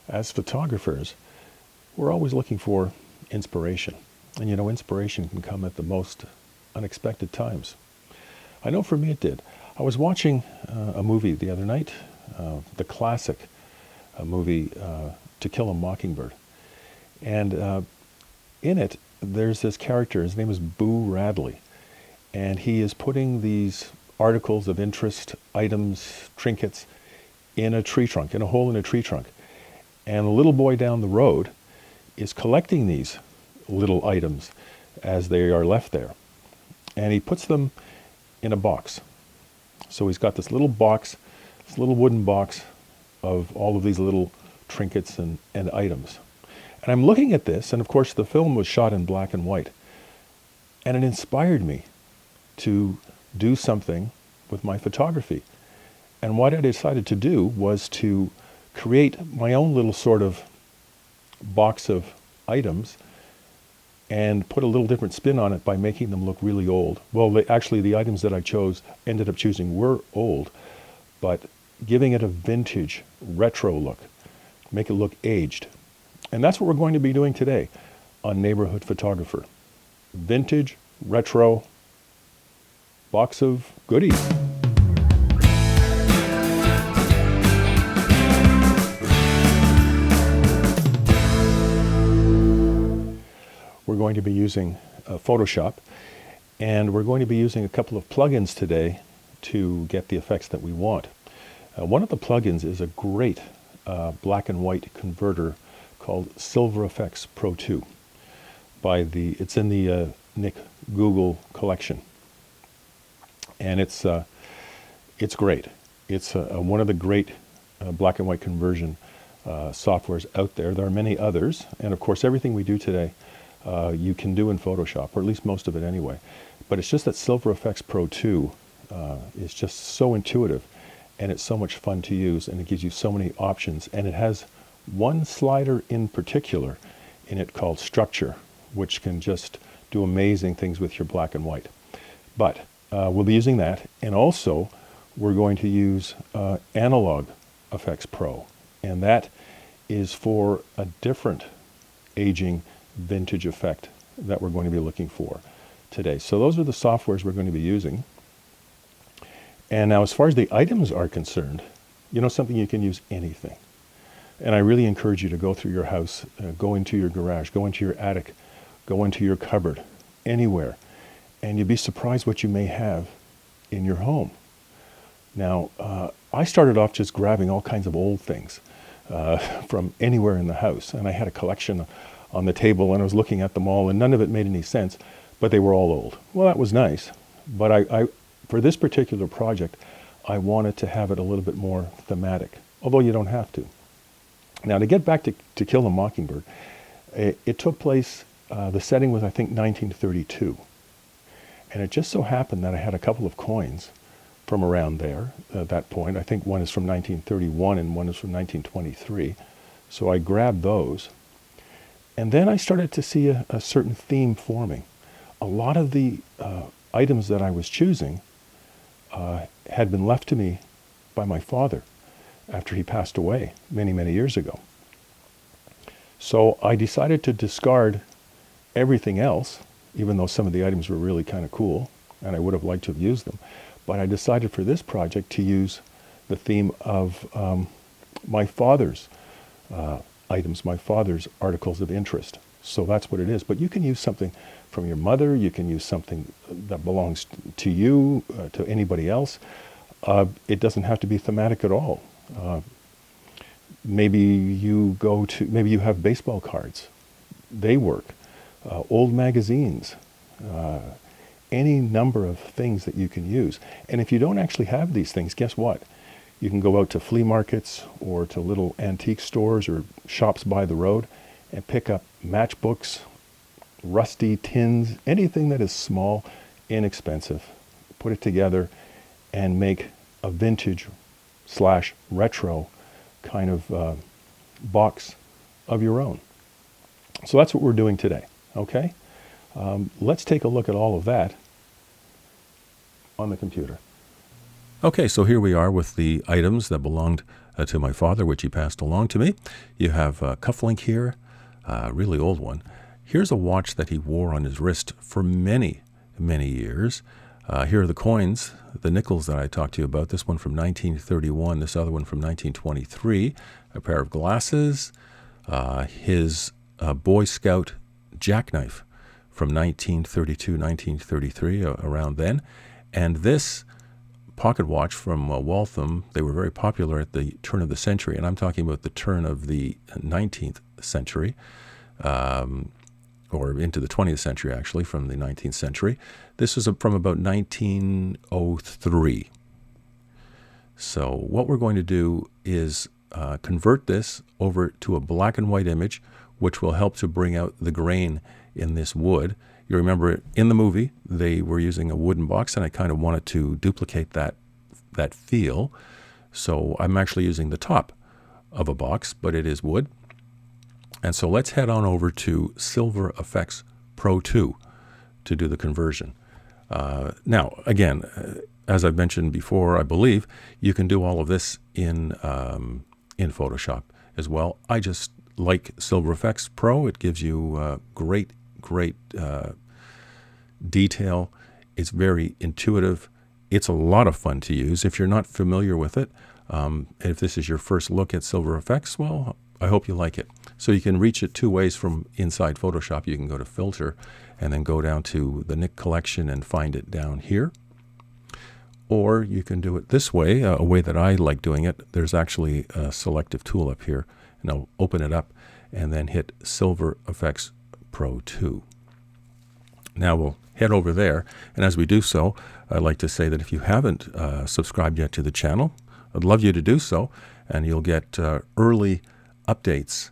As photographers, we're always looking for inspiration. And inspiration can come at the most unexpected times. I know for me it did. I was watching a movie the other night, the classic movie To Kill a Mockingbird. And in it, there's this character, his name is Boo Radley. And he is putting these articles of interest, items, trinkets, in a tree trunk, in a hole in a tree trunk. And a little boy down the road is collecting these little items as they are left there. And he puts them in a box. So he's got this little box, this little wooden box of all of these little trinkets and items. And I'm looking at this, and of course the film was shot in black and white. And it inspired me to do something with my photography. And what I decided to do was to create my own little sort of box of items and put a little different spin on it by making them look really old. Well, actually the items that I ended up choosing were old, but giving it a vintage, retro look, make it look aged. And that's what we're going to be doing today on Neighborhood Photographer. Vintage, retro, box of goodies. We're going to be using Photoshop, and we're going to be using a couple of plugins today to get the effects that we want. One of the plugins is a great black and white converter called Silver Efex Pro 2. It's in the Nik Collection, and it's great. It's one of the great black and white conversion softwares out there. There are many others, and of course everything we do today you can do in Photoshop, or at least most of it anyway. But it's just that Silver Efex Pro 2 is just so intuitive, and it's so much fun to use, and it gives you so many options. And it has one slider in particular in it called Structure, which can just do amazing things with your black and white. But we'll be using that, and also we're going to use Analog Efex Pro, and that is for a different aging vintage effect that we're going to be looking for today. So those are the softwares we're going to be using. And now as far as the items are concerned, something you can use anything. And I really encourage you to go through your house, go into your garage, go into your attic, go into your cupboard, anywhere, and you'd be surprised what you may have in your home. Now, I started off just grabbing all kinds of old things from anywhere in the house, and I had a collection on the table, and I was looking at them all, and none of it made any sense, but they were all old. Well, that was nice, but I for this particular project, I wanted to have it a little bit more thematic, although you don't have to. Now, to get back to Kill a Mockingbird, it took place, the setting was, I think, 1932, and it just so happened that I had a couple of coins from around there at that point. I think one is from 1931 and one is from 1923, so I grabbed those. And then I started to see a certain theme forming. A lot of the items that I was choosing had been left to me by my father after he passed away many, many years ago. So I decided to discard everything else, even though some of the items were really kind of cool, and I would have liked to have used them. But I decided for this project to use the theme of my father's items, my father's articles of interest. So that's what it is. But you can use something from your mother, you can use something that belongs to you, to anybody else. It doesn't have to be thematic at all. Maybe you have baseball cards. They work. Old magazines. Any number of things that you can use. And if you don't actually have these things, guess what? You can go out to flea markets or to little antique stores or shops by the road and pick up matchbooks, rusty tins, anything that is small, inexpensive. Put it together and make a vintage/retro kind of box of your own. So that's what we're doing today, okay? Let's take a look at all of that on the computer. Okay, so here we are with the items that belonged to my father, which he passed along to me. You have a cufflink here, a really old one. Here's a watch that he wore on his wrist for many, many years. Here are the coins, the nickels that I talked to you about. This one from 1931, this other one from 1923. A pair of glasses, his Boy Scout jackknife from 1932, 1933, around then. And this pocket watch from Waltham. They were very popular at the turn of the century, and I'm talking about the turn of the 19th century, or into the 20th century, actually, from the 19th century. This is from about 1903. So what we're going to do is convert this over to a black and white image, which will help to bring out the grain in this wood. You remember in the movie, they were using a wooden box, and I kind of wanted to duplicate that feel. So I'm actually using the top of a box, but it is wood. And so let's head on over to Silver Efex Pro 2 to do the conversion. Now, again, as I've mentioned before, I believe you can do all of this in Photoshop as well. I just like Silver Efex Pro. It gives you great detail. It's very intuitive. It's a lot of fun to use. If you're not familiar with it, if this is your first look at Silver Efex, well, I hope you like it. So you can reach it two ways from inside Photoshop. You can go to Filter and then go down to the Nik Collection and find it down here. Or you can do it this way, a way that I like doing it. There's actually a selective tool up here, and I'll open it up and then hit Silver Efex Pro 2. Now we'll head over there, and as we do so, I'd like to say that if you haven't subscribed yet to the channel, I'd love you to do so, and you'll get early updates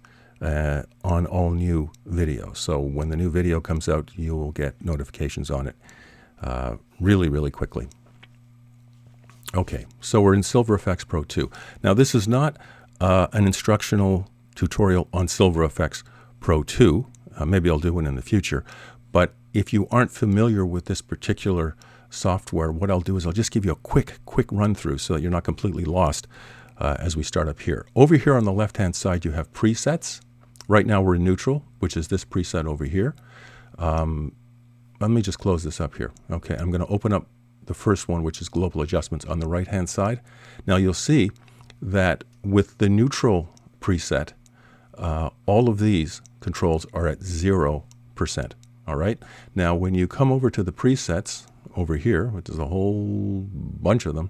on all new videos. So when the new video comes out, you will get notifications on it really, really quickly. Okay, so we're in Silver Efex Pro 2. Now this is not an instructional tutorial on Silver Efex Pro 2. Maybe I'll do one in the future. But if you aren't familiar with this particular software, what I'll do is I'll just give you a quick run through so that you're not completely lost as we start up here. Over here on the left-hand side, you have presets. Right now we're in neutral, which is this preset over here. Let me just close this up here. Okay, I'm going to open up the first one, which is global adjustments on the right-hand side. Now you'll see that with the neutral preset, all of these controls are at 0%. All right. Now, when you come over to the presets over here, which is a whole bunch of them,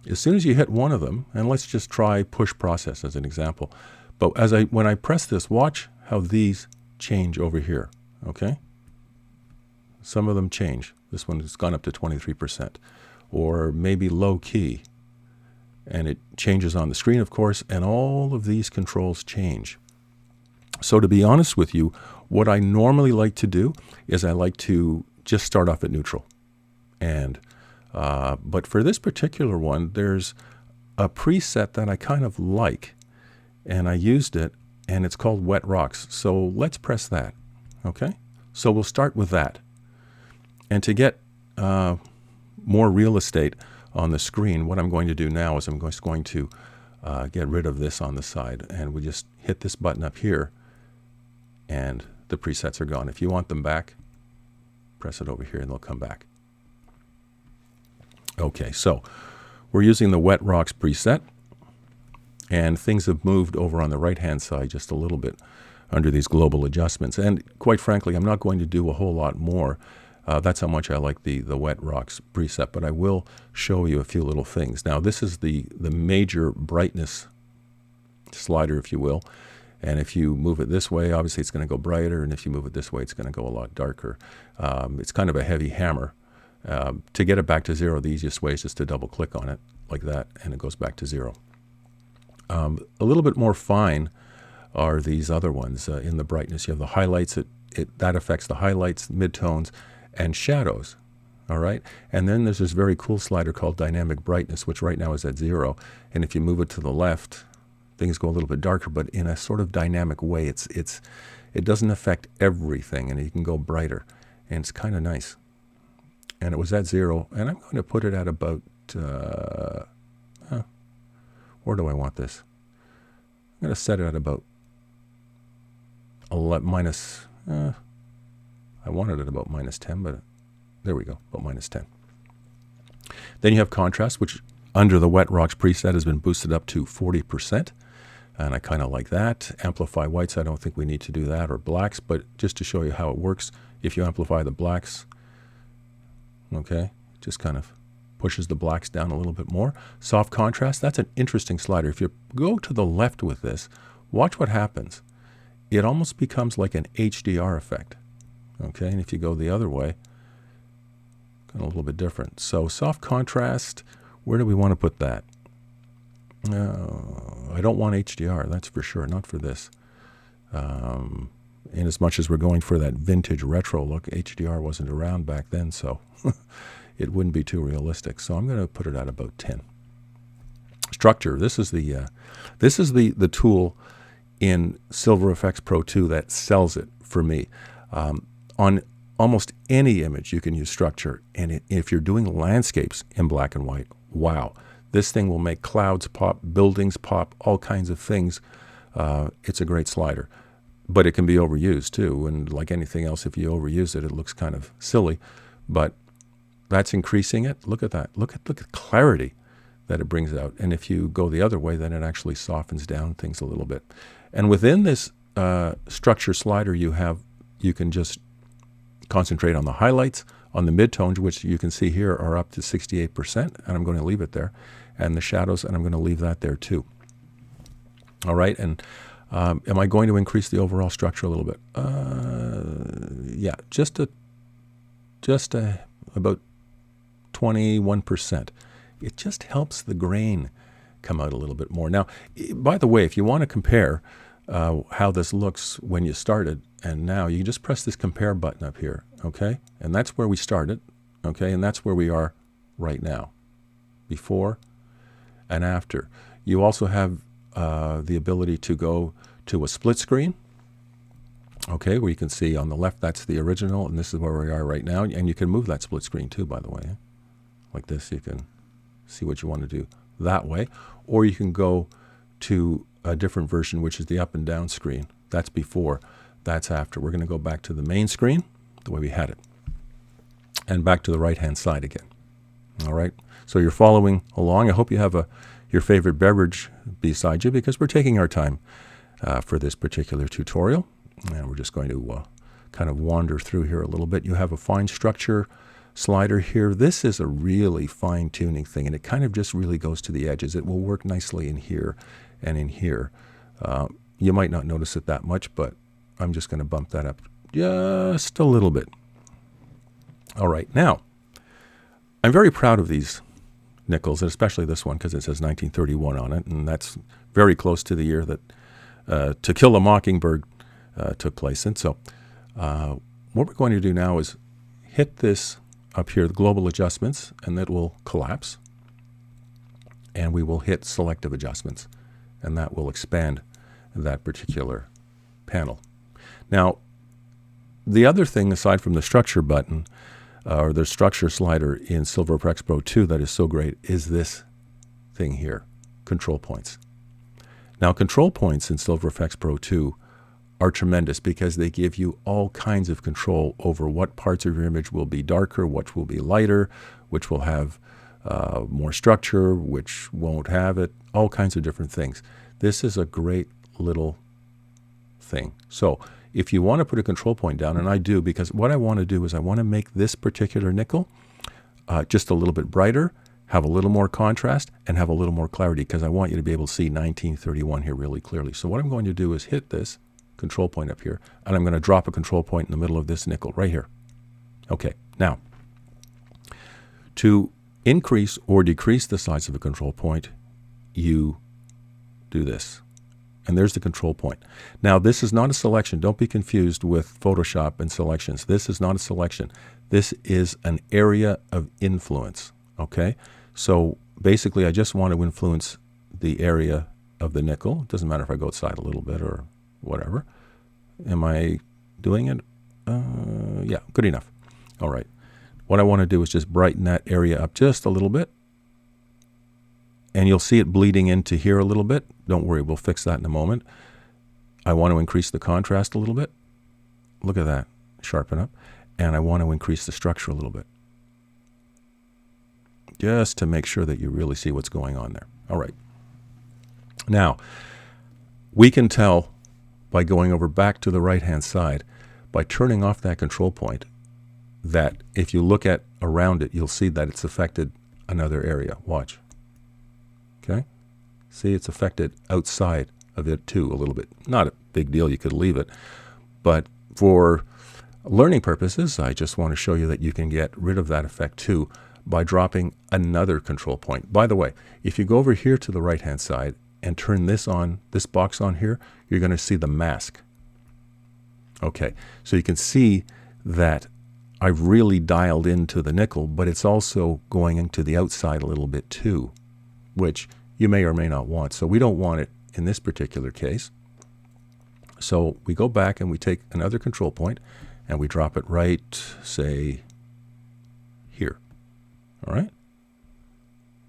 as soon as you hit one of them, and let's just try push process as an example. But when I press this, watch how these change over here. Okay. Some of them change. This one has gone up to 23%, or maybe low key, and it changes on the screen, of course, and all of these controls change. So to be honest with you, what I normally like to do is I like to just start off at neutral. And but for this particular one, there's a preset that I kind of like, and I used it, and it's called Wet Rocks. So let's press that. Okay? So we'll start with that. And to get more real estate on the screen, what I'm going to do now is I'm just going to get rid of this on the side, and we just hit this button up here, and the presets are gone. If you want them back, press it over here and they'll come back. Okay, so we're using the Wet Rocks preset, and things have moved over on the right-hand side just a little bit under these global adjustments. And quite frankly, I'm not going to do a whole lot more. That's how much I like the Wet Rocks preset, but I will show you a few little things. Now, this is the major brightness slider, if you will. And if you move it this way, obviously it's going to go brighter, and if you move it this way, it's going to go a lot darker. It's kind of a heavy hammer. To get it back to 0, the easiest way is just to double click on it like that, and it goes back to 0. A little bit more fine are these other ones in the brightness. You have the highlights. That affects the highlights, midtones, and shadows. All right. And then there's this very cool slider called dynamic brightness, which right now is at 0. And if you move it to the left, things go a little bit darker, but in a sort of dynamic way. It doesn't affect everything, and you can go brighter, and it's kind of nice. And it was at 0, and I'm going to put it at about, where do I want this? going to set it at about minus, I wanted it about minus 10, but there we go, about minus 10. Then you have contrast, which under the Wet Rocks preset has been boosted up to 40%. And I kind of like that. Amplify whites, I don't think we need to do that, or blacks, but just to show you how it works, if you amplify the blacks, okay, just kind of pushes the blacks down a little bit more. Soft contrast, that's an interesting slider. If you go to the left with this, watch what happens. It almost becomes like an HDR effect, okay? And if you go the other way, kind of a little bit different. So soft contrast, where do we want to put that? I don't want HDR, that's for sure, not for this. In as much as we're going for that vintage retro look, HDR wasn't around back then, so it wouldn't be too realistic. So I'm going to put it at about 10. Structure, this is the tool in Silver Efex Pro 2 that sells it for me. On almost any image you can use structure, and if you're doing landscapes in black and white, wow. This thing will make clouds pop, buildings pop, all kinds of things. It's a great slider. But it can be overused too, and like anything else, if you overuse it, it looks kind of silly. But that's increasing it. Look at that. Look at clarity that it brings out. And if you go the other way, then it actually softens down things a little bit. And within this structure slider, you can just concentrate on the highlights, on the midtones, which you can see here are up to 68%, and I'm going to leave it there. And the shadows, and I'm going to leave that there too. All right, and am I going to increase the overall structure a little bit? Yeah, just about 21%. It just helps the grain come out a little bit more. Now, by the way, if you want to compare how this looks when you started and now, you just press this compare button up here, okay? And that's where we started, okay? And that's where we are right now, before and after. You also have the ability to go to a split screen, okay, where you can see on the left, that's the original, and this is where we are right now. And you can move that split screen too, by the way. Like this, you can see what you want to do that way. Or you can go to a different version, which is the up and down screen. That's before, that's after. We're going to go back to the main screen, the way we had it, and back to the right-hand side again. All right, so you're following along. I hope you have your favorite beverage beside you, because we're taking our time for this particular tutorial. And we're just going to kind of wander through here a little bit. You have a fine structure slider here. This is a really fine-tuning thing, and it kind of just really goes to the edges. It will work nicely in here and in here. You might not notice it that much, but I'm just going to bump that up just a little bit. All right, now, I'm very proud of these nickels, and especially this one, because it says 1931 on it, and that's very close to the year that To Kill a Mockingbird took place in. So what we're going to do now is hit this up here, the global adjustments, and that will collapse. And we will hit selective adjustments, and that will expand that particular panel. Now, the other thing, aside from the structure button, or the structure slider in Silver Efex Pro 2 that is so great, is this thing here, control points. Now, control points in Silver Efex Pro 2 are tremendous because they give you all kinds of control over what parts of your image will be darker, which will be lighter, which will have more structure, which won't have it, all kinds of different things. This is a great little thing. So if you want to put a control point down, and I do, because what I want to do is I want to make this particular nickel just a little bit brighter, have a little more contrast, and have a little more clarity, because I want you to be able to see 1931 here really clearly. So what I'm going to do is hit this control point up here, and I'm going to drop a control point in the middle of this nickel right here. Okay, now, to increase or decrease the size of a control point, you do this. And there's the control point. Now, this is not a selection. Don't be confused with Photoshop and selections. This is not a selection. This is an area of influence, okay? So basically, I just want to influence the area of the nickel. It doesn't matter if I go outside a little bit or whatever. Am I doing it? Yeah, good enough. All right. What I want to do is just brighten that area up just a little bit. and you'll see it bleeding into here a little bit. Don't worry, we'll fix that in a moment. I want to increase the contrast a little bit. Look at that, sharpen up. And I want to increase the structure a little bit, just to make sure that you really see what's going on there. All right. Now, we can tell by going over back to the right-hand side, by turning off that control point, that if you look at around it, you'll see that it's affected another area. Watch. Okay? See, it's affected outside of it too a little bit. Not a big deal, you could leave it. But for learning purposes, I just want to show you that you can get rid of that effect too by dropping another control point. By the way, if you go over here to the right-hand side and turn this on, this box on here, you're going to see the mask. Okay, so you can see that I've really dialed into the nickel, but it's also going into the outside a little bit too, which you may or may not want. So we don't want it in this particular case. So we go back and we take another control point and we drop it right, say, here. All right?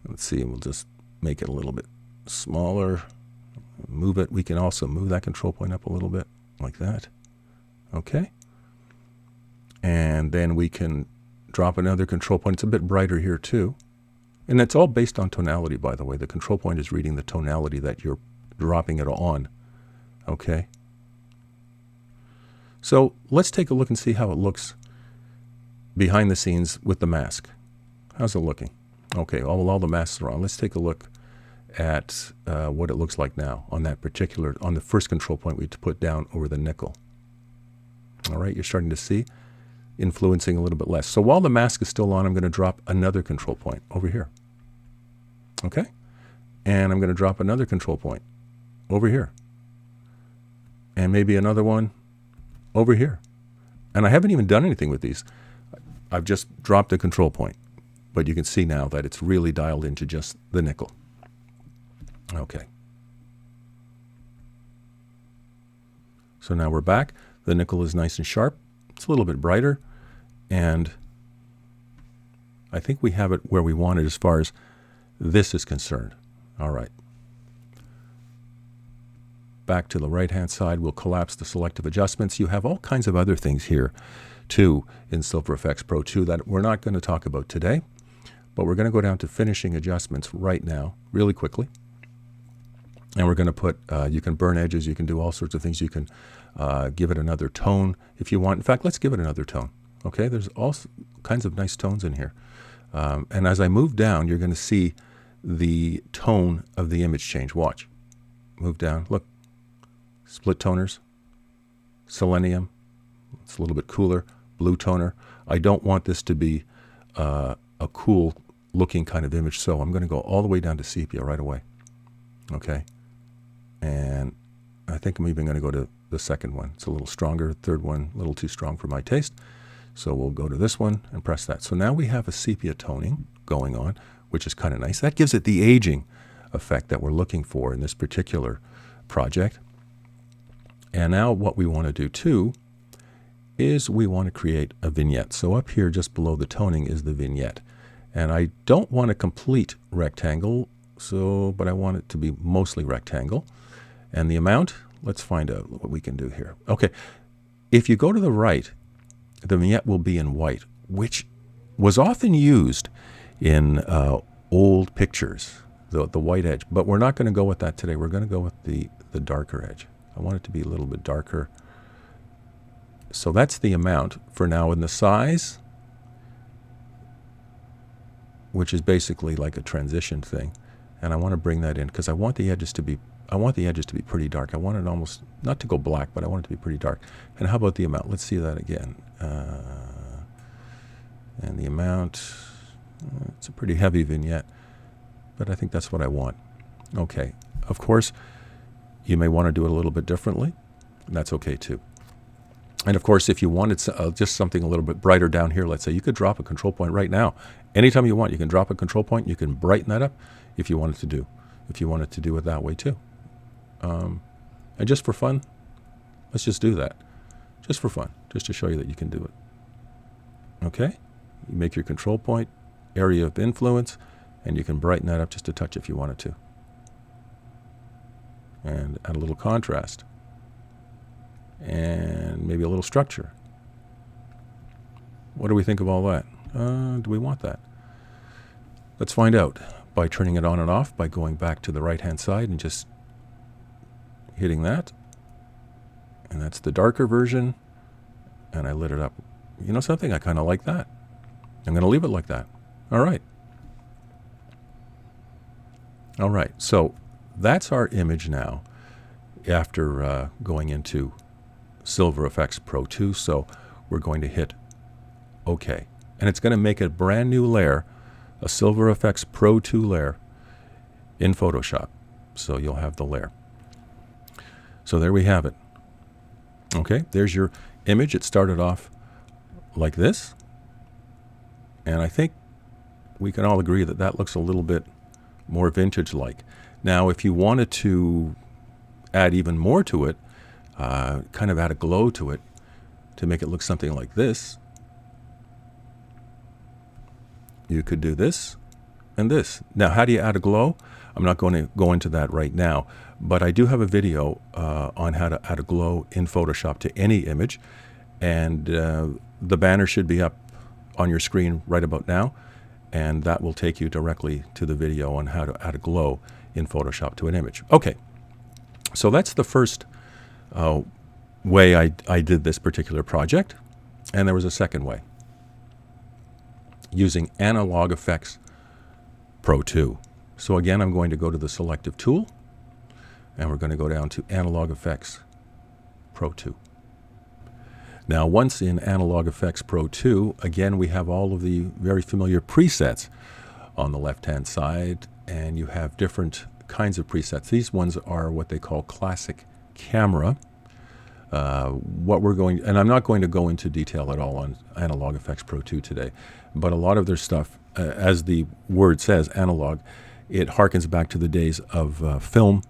Let's see, we'll just make it a little bit smaller. Move it. We can also move that control point up a little bit, like that. Okay? And then we can drop another control point. It's a bit brighter here too. And it's all based on tonality, by the way. The control point is reading the tonality that you're dropping it on. Okay? So let's take a look and see how it looks behind the scenes with the mask. How's it looking? Okay, all the masks are on. Let's take a look at what it looks like now on that particular, on the first control point we put down over the nickel. All right, you're starting to see influencing a little bit less. So while the mask is still on, I'm going to drop another control point over here. Okay? And I'm going to drop another control point over here. And maybe another one over here. And I haven't even done anything with these. I've just dropped a control point. But you can see now that it's really dialed into just the nickel. Okay. So now we're back. The nickel is nice and sharp. It's a little bit brighter. And I think we have it where we want it as far as this is concerned. All right. Back to the right-hand side, we'll collapse the selective adjustments. You have all kinds of other things here, too, in Silver Efex Pro 2 that we're not going to talk about today. But we're going to go down to finishing adjustments right now, really quickly. And we're going to put, you can burn edges, you can do all sorts of things. You can give it another tone if you want. In fact, let's give it another tone. Okay, there's all kinds of nice tones in here. And as I move down, you're going to see the tone of the image change. Watch. Move down. Look. Split toners. Selenium. It's a little bit cooler. Blue toner. I don't want this to be a cool looking kind of image, so I'm going to go all the way down to sepia right away. Okay. And I think I'm even going to go to the second one. It's a little stronger. Third one, a little too strong for my taste. So we'll go to this one and press that. So now we have a sepia toning going on, which is kind of nice. That gives it the aging effect that we're looking for in this particular project. And now what we want to do too is we want to create a vignette. So up here just below the toning is the vignette. And I don't want a complete rectangle, but I want it to be mostly rectangle. And the amount, let's find out what we can do here. Okay, if you go to the right, the vignette will be in white, which was often used in old pictures, the white edge. But we're not going to go with that today. We're going to go with the darker edge. I want it to be a little bit darker. So that's the amount for now. And the size, which is basically like a transition thing. And I want to bring that in because I want the edges to be pretty dark. I want it almost, not to go black, but I want it to be pretty dark. And how about the amount? Let's see that again. And the amount, it's a pretty heavy vignette, but I think that's what I want. Okay. Of course, you may want to do it a little bit differently, and that's okay too. And of course, if you wanted just something a little bit brighter down here, let's say, you could drop a control point right now. Anytime you want, you can drop a control point. You can brighten that up if you wanted to do it that way too. And just for fun, let's just do that. Just for fun, just to show you that you can do it. Okay? You make your control point, area of influence, And you can brighten that up just a touch if you wanted to. And add a little contrast. And maybe a little structure. What do we think of all that? Do we want that? Let's find out by turning it on and off, by going back to the right-hand side and just hitting that. And that's the darker version. And I lit it up. You know something? I kind of like that. I'm going to leave it like that. All right. All right. So that's our image now after going into Silver Efex Pro 2. So we're going to hit OK. And it's going to make a brand new layer, a Silver Efex Pro 2 layer in Photoshop. So you'll have the layer. So there we have it. Okay, there's your image. It started off like this. And I think we can all agree that that looks a little bit more vintage-like. Now, if you wanted to add even more to it, kind of add a glow to it, to make it look something like this, you could do this and this. Now, how do you add a glow? I'm not going to go into that right now, but I do have a video on how to add a glow in Photoshop to any image, and the banner should be up on your screen right about now, and that will take you directly to the video on how to add a glow in Photoshop to an image. Okay, so that's the first way I did this particular project, and there was a second way, using Analog Efex Pro 2. So again, I'm going to go to the selective tool, and we're going to go down to Analog Efex Pro 2. Now, once in Analog Efex Pro 2, again, we have all of the very familiar presets on the left-hand side, and you have different kinds of presets. These ones are what they call classic camera. And I'm not going to go into detail at all on Analog Efex Pro 2 today, but a lot of their stuff, as the word says, analog, it harkens back to the days of film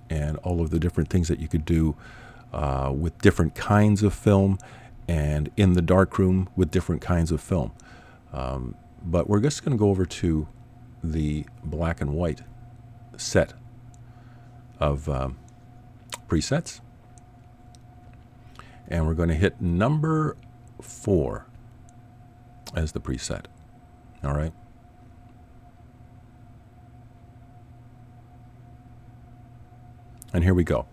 and all of the different things that you could do with different kinds of film, and in the darkroom with different kinds of film. But we're just going to go over to the black and white set of presets. And we're going to hit number 4 as the preset. All right. And here we go.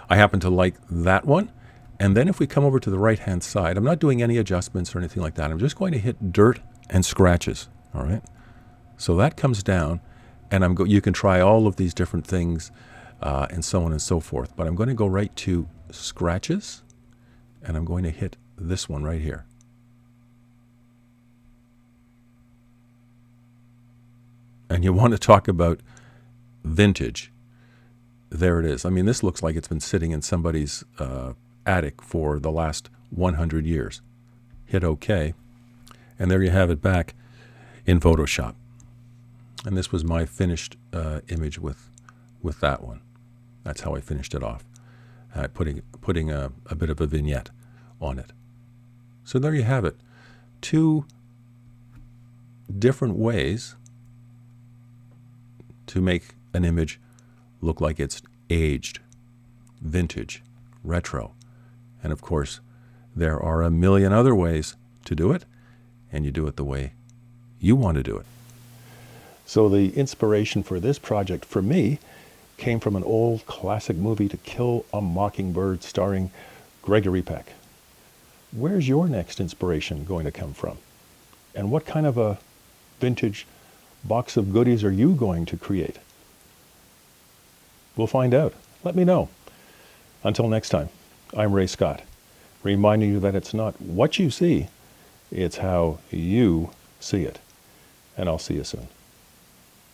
I happen to like that one. And then if we come over to the right-hand side, I'm not doing any adjustments or anything like that. I'm just going to hit dirt and scratches. All right. So that comes down, and you can try all of these different things and so on and so forth. But I'm going to go right to scratches, and I'm going to hit this one right here. And you want to talk about vintage. There it is. I mean, this looks like it's been sitting in somebody's attic for the last 100 years. Hit OK, and there you have it back in Photoshop. And this was my finished image with that one. That's how I finished it off, putting a bit of a vignette on it. So there you have it. 2 different ways to make an image look like it's aged, vintage, retro. And of course, there are a million other ways to do it, and you do it the way you want to do it. So the inspiration for this project for me came from an old classic movie, To Kill a Mockingbird, starring Gregory Peck. Where's your next inspiration going to come from? And what kind of a vintage box of goodies are you going to create? We'll find out. Let me know. Until next time, I'm Ray Scott, reminding you that it's not what you see, it's how you see it. And I'll see you soon.